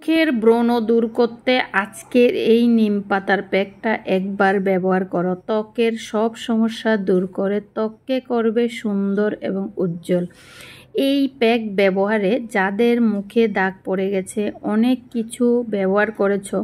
মুখের ব্রণ দূর করতে আজকের এই নিম পাতার প্যাকটা একবার ব্যবহার করো। ত্বকের সব সমস্যা দূর করে ত্বককে করবে সুন্দর এবং উজ্জ্বল। এই প্যাক ব্যবহারে যাদের মুখে দাগ পড়ে গেছে, অনেক কিছু ব্যবহার করেছো,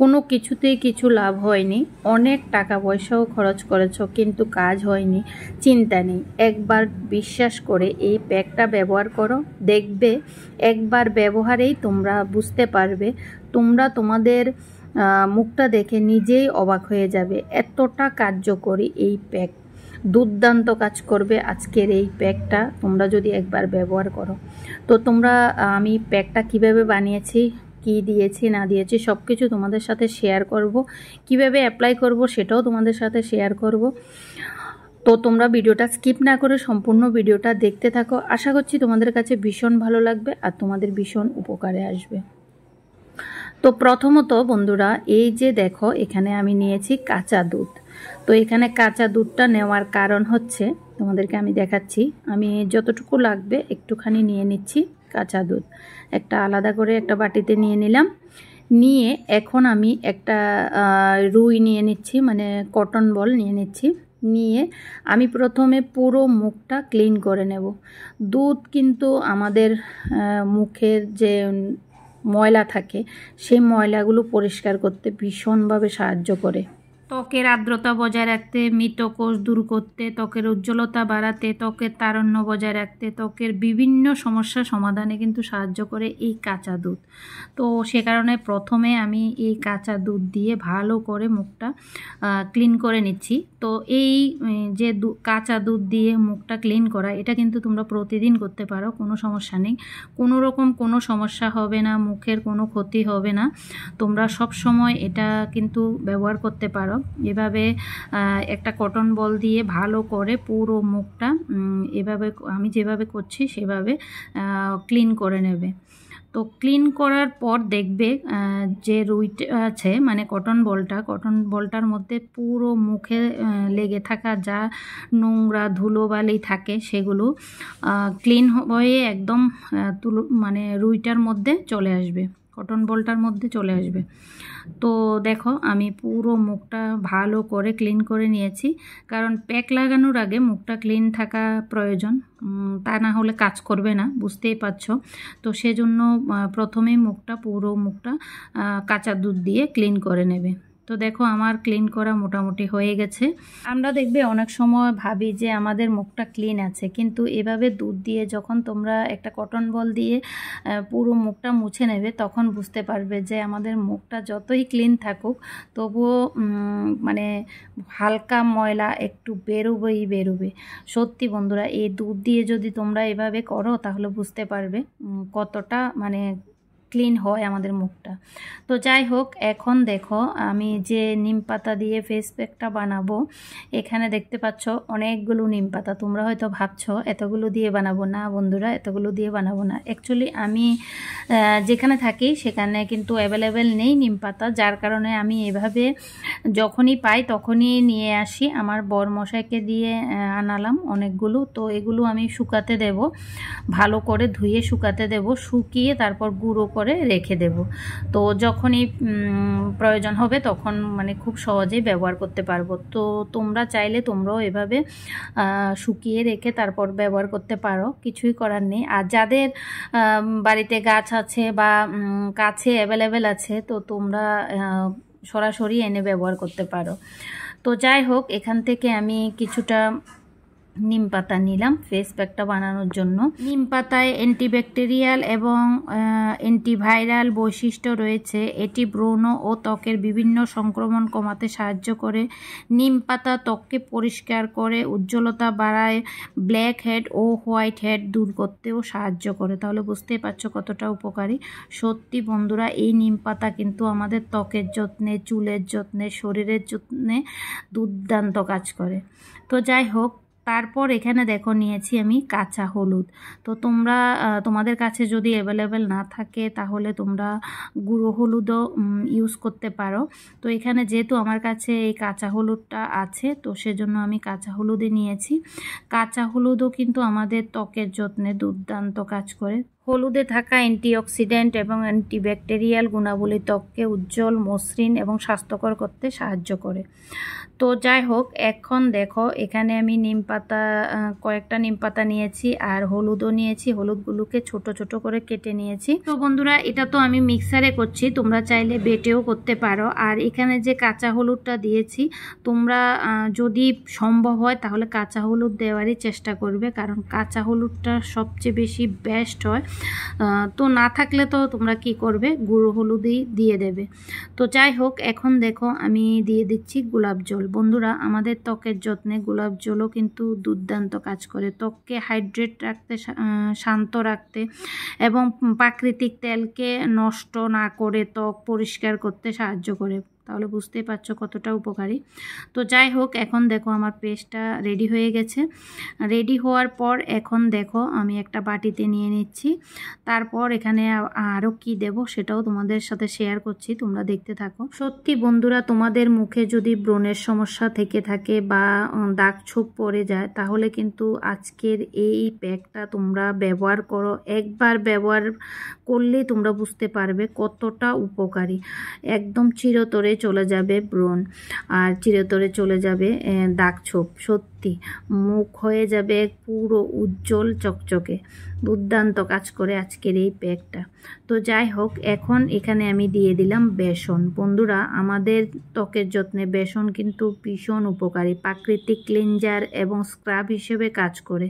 কোনো কিছুতেই কিছু লাভ হয়নি, অনেক টাকা পয়সাও খরচ করেছো কিন্তু কাজ হয়নি, চিন্তা নেই, একবার বিশ্বাস করে এই প্যাকটা ব্যবহার করো। দেখবে একবার ব্যবহারেই তোমরা বুঝতে পারবে, তোমরা তোমাদের মুখটা দেখে নিজেই অবাক হয়ে যাবে। এতটা কার্যকরী এই প্যাক, দুর্দান্ত কাজ করবে আজকের এই প্যাকটা তোমরা যদি একবার ব্যবহার করো। তো তোমরা আমি প্যাকটা কিভাবে বানিয়েছি, কি দিয়েছি না দিয়েছি সব কিছু তোমাদের সাথে শেয়ার করব, কিভাবে অ্যাপ্লাই করব সেটাও তোমাদের সাথে শেয়ার করব। তো তোমরা ভিডিওটা স্কিপ না করে সম্পূর্ণ ভিডিওটা দেখতে থাকো। আশা করছি তোমাদের কাছে ভীষণ ভালো লাগবে আর তোমাদের ভীষণ উপকারে আসবে। তো প্রথমত বন্ধুরা, এই যে দেখো এখানে আমি নিয়েছি কাঁচা দুধ। তো এখানে কাঁচা দুধটা নেওয়ার কারণ হচ্ছে, তোমাদেরকে আমি দেখাচ্ছি, আমি যতটুকু লাগবে একটুখানি নিয়ে নিচ্ছি কাঁচা দুধ। একটা আলাদা করে একটা বাটিতে নিয়ে নিলাম। নিয়ে এখন আমি একটা রুই নিয়ে নিচ্ছি, মানে কটন বল নিয়ে নিচ্ছি। নিয়ে আমি প্রথমে পুরো মুখটা ক্লিন করে নেব। দুধ কিন্তু আমাদের মুখের যে ময়লা থাকে সেই ময়লাগুলো পরিষ্কার করতে ভীষণভাবে সাহায্য করে। ত্বকের আর্দ্রতা বজায় রাখতে, মৃত কোষ দূর করতে, ত্বকের উজ্জ্বলতা বাড়াতে, ত্বকের তারুণ্য বজায় রাখতে, ত্বকের বিভিন্ন সমস্যা সমাধানে কিন্তু সাহায্য করে এই কাঁচা দুধ। তো সে কারণে প্রথমে আমি এই কাঁচা দুধ দিয়ে ভালো করে মুখটা ক্লিন করে নিচ্ছি। তো এই যে কাঁচা দুধ দিয়ে মুখটা ক্লিন করা, এটা কিন্তু তোমরা প্রতিদিন করতে পারো, কোনো সমস্যা নেই, কোনো রকম কোনো সমস্যা হবে না, মুখের কোনো ক্ষতি হবে না। তোমরা সব সময় এটা কিন্তু ব্যবহার করতে পারো। এভাবে একটা কটন বল দিয়ে ভালো করে পুরো মুখটা এভাবে আমি যেভাবে করছি সেভাবে ক্লিন করে নেবে। তো ক্লিন করার পর দেখবে যে রুইটা আছে, মানে কটন বলটার মধ্যে পুরো মুখে লেগে থাকা যা নোংরা ধুলোবালি থাকে সেগুলো ক্লিন হয়ে একদম মানে রুইটার মধ্যে চলে আসবে, কটন বলটার মধ্যে চলে আসবে। তো দেখো আমি পুরো মুখটা ভালো করে ক্লিন করে নিয়েছি, কারণ প্যাক লাগানোর আগে মুখটা ক্লিন থাকা প্রয়োজন, তা না হলে কাজ করবে না, বুঝতেই পারছো। তো সেজন্য প্রথমেই পুরো মুখটা কাঁচা দুধ দিয়ে ক্লিন করে নেবে। তো দেখো আমার ক্লিন করা মোটামুটি হয়ে গেছে। আমরা দেখবে অনেক সময় ভাবি যে আমাদের মুখটা ক্লিন আছে, কিন্তু এভাবে দুধ দিয়ে যখন তোমরা একটা কটন বল দিয়ে পুরো মুখটা মুছে নেবে, তখন বুঝতে পারবে যে আমাদের মুখটা যতই ক্লিন থাকুক তবুও মানে হালকা ময়লা একটু বেরোবে। সত্যি বন্ধুরা, এই দুধ দিয়ে যদি তোমরা এভাবে করো তাহলে বুঝতে পারবে কতটা মানে ক্লিন হয় আমাদের মুখটা। তো যাই হোক, এখন দেখো আমি যে নিম পাতা দিয়ে ফেস প্যাকটা বানাবো, এখানে দেখতে পাচ্ছ অনেকগুলো নিম পাতা। তোমরা হয়তো ভাবছো এতগুলো দিয়ে বানাবো না বন্ধুরা, এতগুলো দিয়ে বানাবো না। অ্যাকচুয়ালি আমি যেখানে থাকি সেখানে কিন্তু অ্যাভেলেবেল নেই নিম পাতা, যার কারণে আমি এভাবে যখনই পাই তখনই নিয়ে আসি। আমার বরমশাইকে দিয়ে আনালাম অনেকগুলো। তো এগুলো আমি শুকাতে দেব, ভালো করে ধুয়ে শুকাতে দেব, শুকিয়ে তারপর গুঁড়ো করে রেখে দেব। তো যখনই প্রয়োজন হবে তখন মানে খুব সহজেই ব্যবহার করতে পারবো। তো তোমরা চাইলে তোমরাও এভাবে শুকিয়ে রেখে তারপর ব্যবহার করতে পারো, কিছুই করার নেই। আর যাদের বাড়িতে গাছ আছে বা কাছে অ্যাভেলেবেল আছে, তো তোমরা সরাসরি এনে ব্যবহার করতে পারো। তো যাই হোক, এখান থেকে আমি কিছুটা নিম পাতা নিলাম ফেস প্যাকটা বানানোর জন্য। নিম পাতায় অ্যান্টিব্যাকটেরিয়াল এবং অ্যান্টিভাইরাল বৈশিষ্ট্য রয়েছে। এটি ব্রণ ও ত্বকের বিভিন্ন সংক্রমণ কমাতে সাহায্য করে। নিম পাতা ত্বককে পরিষ্কার করে, উজ্জ্বলতা বাড়ায়, ব্ল্যাক হেড ও হোয়াইট হেড দূর করতেও সাহায্য করে। তাহলে বুঝতেই পারছো কতটা উপকারী। সত্যি বন্ধুরা, এই নিম পাতা কিন্তু আমাদের ত্বকের যত্নে, চুলের যত্নে, শরীরের যত্নে দুর্দান্ত কাজ করে। তো যাই হোক, তারপর এখানে দেখো নিয়েছি আমি কাঁচা হলুদ। তো তোমরা তোমাদের কাছে যদি অ্যাভেলেবেল না থাকে তাহলে তোমরা গুঁড়ো হলুদও ইউজ করতে পারো। তো এখানে যেহেতু আমার কাছে এই কাঁচা হলুদটা আছে, তো সেজন্য আমি কাঁচা হলুদই নিয়েছি। কাঁচা হলুদও কিন্তু আমাদের ত্বকের যত্নে দুর্দান্ত কাজ করে। হলুদে থাকা অ্যান্টিঅক্সিডেন্ট এবং অ্যান্টিব্যাকটেরিয়াল গুণাবলী ত্বককে উজ্জ্বল, মসৃণ এবং স্বাস্থ্যকর করতে সাহায্য করে। তো যাই হোক, এখন দেখো এখানে আমি কয়েকটা নিম পাতা নিয়েছি আর হলুদও নিয়েছি। হলুদগুলোকে ছোট ছোট করে কেটে নিয়েছি। তো বন্ধুরা, এটা তো আমি মিক্সারে করছি, তোমরা চাইলে বেটেও করতে পারো। আর এখানে যে কাঁচা হলুদটা দিয়েছি, তোমরা যদি সম্ভব হয় তাহলে কাঁচা হলুদ দেওয়ারই চেষ্টা করবে, কারণ কাঁচা হলুদটা সবচেয়ে বেশি বেস্ট হয়। তো না থাকলে তো তোমরা কি করবে, গুঁড়ো হলুদই দিয়ে দেবে। তো যাই হোক, এখন দেখো আমি দিয়ে দিচ্ছি গোলাপ জল। বন্ধুরা, আমাদের ত্বকের যত্নে গোলাপ জলও কিন্তু দুর্দান্ত কাজ করে। ত্বককে হাইড্রেট রাখতে, শান্ত রাখতে এবং প্রাকৃতিক তেলকে নষ্ট না করে ত্বক পরিষ্কার করতে সাহায্য করে। তাহলে বুঝতেই পারছো কতটা উপকারী। তো যাই হোক, এখন দেখো আমার পেস্টটা রেডি হয়ে গেছে। রেডি হওয়ার পর এখন দেখো আমি একটা বাটিতে নিয়ে নিচ্ছি। তারপর এখানে আরও কি দেব সেটাও তোমাদের সাথে শেয়ার করছি, তোমরা দেখতে থাকো। সত্যি বন্ধুরা, তোমাদের মুখে যদি ব্রণের সমস্যা থেকে থাকে বা দাগ ছোপ পড়ে যায়, তাহলে কিন্তু আজকের এই প্যাকটা তোমরা ব্যবহার করো। একবার ব্যবহার করলে তোমরা বুঝতে পারবে কতটা উপকারী। একদম চিরতরে চলে যাবে ব্রণ, আর চিরতরে চলে যাবে দাগ ছোপ। সত্যি মুখ হয়ে যাবে পুরো উজ্জ্বল চকচকে। দুর্দান্ত কাজ করে আজকের এই প্যাকটা। তো যাই হোক, এখন এখানে আমি দিয়ে দিলাম বেসন। বন্ধুরা, আমাদের ত্বকের যত্নে বেসন কিন্তু ভীষণ উপকারী। প্রাকৃতিক ক্লিনজার এবং স্ক্রাব হিসেবে কাজ করে,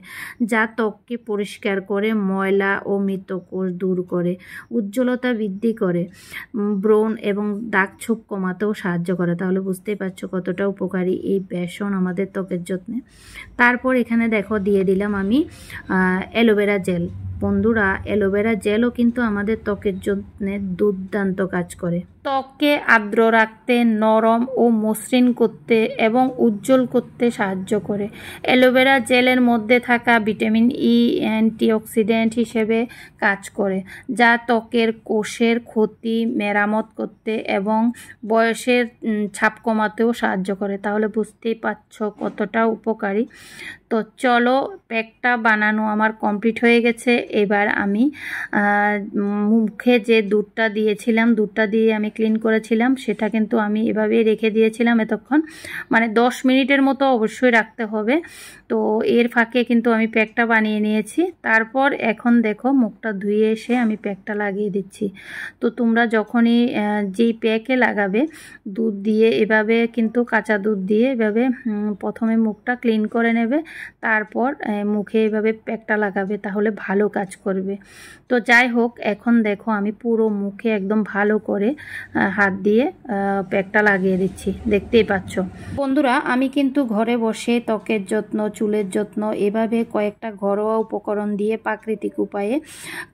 যা ত্বককে পরিষ্কার করে, ময়লা ও মৃত কোষ দূর করে, উজ্জ্বলতা বৃদ্ধি করে, ব্রণ এবং দাগ ছোপ কমাতেও সাহায্য করে। তাহলে বুঝতেই পারছো কতটা উপকারী এই বেসন আমাদের ত্বকের যত্নে। তারপর এখানে দেখো দিয়ে দিলাম আমি অ্যালোভেরা জেল। বন্ধুরা, অ্যালোভেরা জেলও কিন্তু আমাদের ত্বকের যত্নে দুর্দান্ত কাজ করে। ত্বককে আর্দ্র রাখতে, নরম ও মসৃণ করতে এবং উজ্জ্বল করতে সাহায্য করে। অ্যালোভেরা জেলের মধ্যে থাকা ভিটামিন ই অ্যান্টিঅক্সিডেন্ট হিসেবে কাজ করে, যা ত্বকের কোষের ক্ষতি মেরামত করতে এবং বয়সের ছাপ কমাতেও সাহায্য করে। তাহলে বুঝতেই পারছো কতটা উপকারী। তো চলো, প্যাকটা বানানো আমার কমপ্লিট হয়ে গেছে। এবার আমি মুখে যে দুধটা দিয়েছিলাম, দুধটা দিয়ে আমি ক্লিন করেছিলাম, সেটা কিন্তু আমি এভাবেই রেখে দিয়েছিলাম এতক্ষণ, মানে 10 মিনিটের মতো অবশ্যই রাখতে হবে। তো এর ফাঁকে কিন্তু আমি প্যাকটা বানিয়ে নিয়েছি। তারপর এখন দেখো মুখটা ধুয়ে এসে আমি প্যাকটা লাগিয়ে দিচ্ছি। তো তোমরা যখনই যেই প্যাকে লাগাবে, দুধ দিয়ে এভাবে কিন্তু কাঁচা দুধ দিয়ে এভাবে প্রথমে মুখটা ক্লিন করে নেবে, তারপর মুখে এভাবে প্যাকটা লাগাবে, তাহলে ভালো কাজ করবে। তো যাই হোক, এখন দেখো আমি পুরো মুখে একদম ভালো করে হাত দিয়ে প্যাকটা লাগিয়ে দিচ্ছি, দেখতেই পাচ্ছ। বন্ধুরা, আমি কিন্তু ঘরে বসে ত্বকের যত্ন, চুলের যত্ন এভাবে কয়েকটা ঘরোয়া উপকরণ দিয়ে প্রাকৃতিক উপায়ে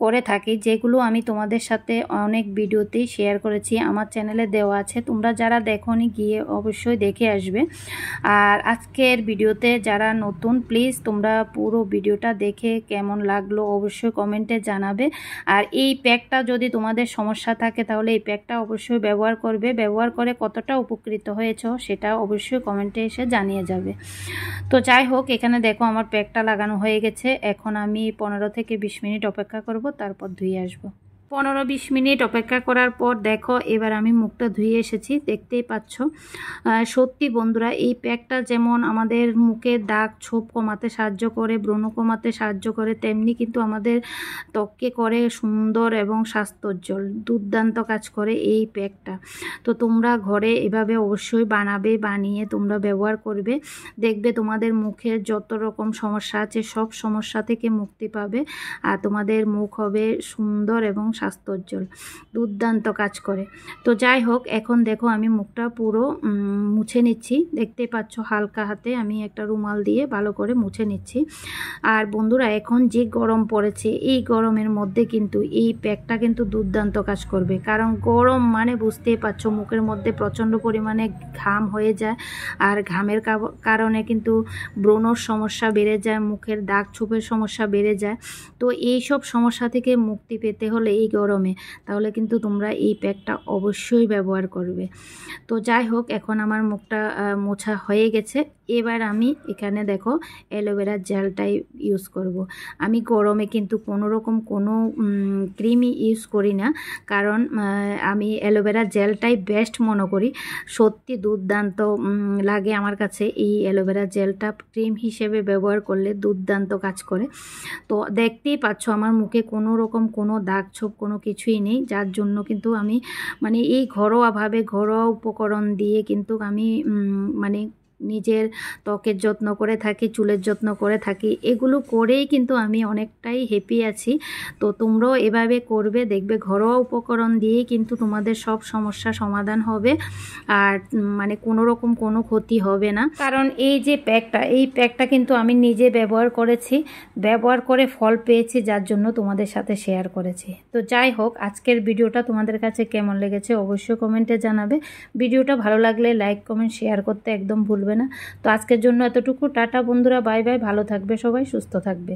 করে থাকি, যেগুলো আমি তোমাদের সাথে অনেক ভিডিওতেই শেয়ার করেছি, আমার চ্যানেলে দেওয়া আছে। তোমরা যারা দেখোনি গিয়ে অবশ্যই দেখে আসবে। আর আজকের ভিডিওতে যারা নতুন, প্লিজ তোমরা পুরো ভিডিওটা দেখে কেমন লাগলো অবশ্যই কমেন্টে জানাবে। আর এই প্যাকটা যদি তোমাদের সমস্যা থাকে তাহলে এই প্যাকটা অবশ্যই ব্যবহার করবে। ব্যবহার করে কতটা উপকৃত হয়েছো সেটা অবশ্যই কমেন্টে এসে জানিয়ে যাবে। তো যাই হোক, এখানে দেখো আমার প্যাকটা লাগানো হয়ে গেছে। এখন আমি 15 থেকে 20 মিনিট অপেক্ষা করব, তারপর ধুয়ে আসবো। 15-20 মিনিট অপেক্ষা করার পর দেখো এবার আমি মুখটা ধুয়ে এসেছি, দেখতেই পাচ্ছ। সত্যি বন্ধুরা, এই প্যাকটা যেমন আমাদের মুখে দাগ ছোপ কমাতে সাহায্য করে, ব্রণ কমাতে সাহায্য করে, তেমনি কিন্তু আমাদের ত্বককে করে সুন্দর এবং স্বাস্থ্যোজ্জ্বল। দুর্দান্ত কাজ করে এই প্যাকটা। তো তোমরা ঘরে এভাবে অবশ্যই বানাবে, বানিয়ে তোমরা ব্যবহার করবে। দেখবে তোমাদের মুখের যত রকম সমস্যা আছে সব সমস্যা থেকে মুক্তি পাবে, আর তোমাদের মুখ হবে সুন্দর এবং স্বাস্থ্যোজ্জ্বল। দুর্দান্ত কাজ করে। তো যাই হোক, এখন দেখো আমি মুখটা পুরো মুছে নিচ্ছি, দেখতেই পাচ্ছ। হালকা হাতে আমি একটা রুমাল দিয়ে ভালো করে মুছে নিচ্ছি। আর বন্ধুরা, এখন যে গরম পড়েছে, এই গরমের মধ্যে কিন্তু এই প্যাকটা কিন্তু দুর্দান্ত কাজ করবে। কারণ গরম মানে বুঝতেই পারছো, মুখের মধ্যে প্রচণ্ড পরিমাণে ঘাম হয়ে যায়, আর ঘামের কারণে কিন্তু ব্রণর সমস্যা বেড়ে যায়, মুখের দাগ ছোপের সমস্যা বেড়ে যায়। তো এই সব সমস্যা থেকে মুক্তি পেতে হলে এই গরমে, তাহলে কিন্তু তোমরা এই প্যাকটা অবশ্যই ব্যবহার করবে। তো যাই হোক, এখন আমার মুখটা মোছা হয়ে গেছে। এবার আমি এখানে দেখো অ্যালোভেরা জেলটাই ইউজ করব। আমি গরমে কিন্তু কোনো রকম কোনো ক্রিমই ইউজ করি না, কারণ আমি অ্যালোভেরা জেলটাই বেস্ট মনে করি। সত্যি দুর্দান্ত লাগে আমার কাছে এই অ্যালোভেরা জেলটা, ক্রিম হিসেবে ব্যবহার করলে দুর্দান্ত কাজ করে। তো দেখতেই পাচ্ছ আমার মুখে কোনো রকম কোনো দাগ ছোপ কোনো কিছুই নেই, যার জন্য কিন্তু আমি মানে এই ঘরোয়াভাবে ঘরোয়া উপকরণ দিয়ে কিন্তু আমি মানে নিজের ত্বকের যত্ন করে থাকি, চুলের যত্ন করে থাকি। এগুলো করেই কিন্তু আমি অনেকটাই হ্যাপি আছি। তো তোমরাও এভাবে করবে, দেখবে ঘরোয়া উপকরণ দিয়েই কিন্তু তোমাদের সব সমস্যা সমাধান হবে, আর মানে কোনো রকম কোনো ক্ষতি হবে না। কারণ এই যে প্যাকটা, এই প্যাকটা কিন্তু আমি নিজে ব্যবহার করেছি, ব্যবহার করে ফল পেয়েছি, যার জন্য তোমাদের সাথে শেয়ার করেছি। তো যাই হোক, আজকের ভিডিওটা তোমাদের কাছে কেমন লেগেছে অবশ্যই কমেন্টে জানাবে। ভিডিওটা ভালো লাগলে লাইক কমেন্ট শেয়ার করতে একদম ভুলবে না। তো আজকের জন্য এতটুকু, টাটা বন্ধুরা, বাই বাই, ভালো থাকবে সবাই, সুস্থ থাকবে।